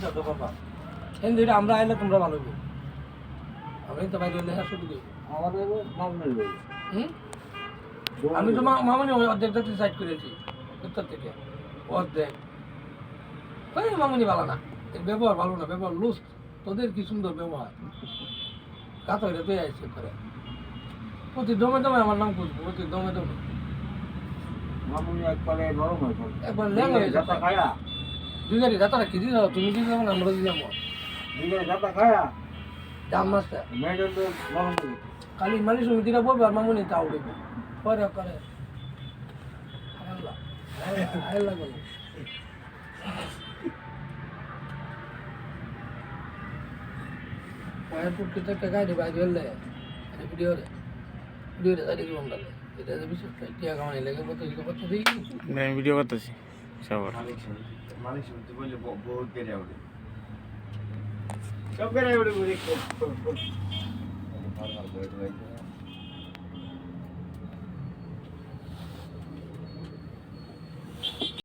যাতে বাবা কিন্তু এটা আমরা আইলে তোমরা ভালো হবে আমি তো বাইরে হলে শুরু করি আমাদের মামুনের বাড়ি আমি তো মামনি অর্ধেকটা সাইড করেছি উত্তর থেকে অর্ধেক ওই মামনি ভালো না এর ব্যবহার ভালো না ব্যবহার লুজ তোদের কি সুন্দর ব্যবহার কাত হইলে তুই আইসি করে প্রতি দমে দমে আমার নাম খুঁজবো প্রতি দমে দমে মামুনি একবারে নরম হয়ে পড়ে একবার ল্যাং হয়ে যাতা খায়া দুই গাড়ি যাতারা কি দিয়ে যাও তুমি দিয়ে যাবো না আমরা দিয়ে যাবো দুইটা যাতা খায়া দাম মাছটা মেয়েদের তো নরম হয়ে খালি মালিশ সমিতিটা বলবে আর মামনি তা উঠবে করে করে আল্লাহ আল্লাহ বলে এয়ারপোর্ট থেকে গাড়ি বাইরে হলে ভিডিওরে ভিডিওরে গাড়ি দিব আমরা এটা বিশেষ করে টিয়া কামাই লেগে বলতে কথা দিই আমি ভিডিও করতেছি সবার মালিক শুনতে বললে বহুত বেড়ে ওঠে সব বেড়ে ওঠে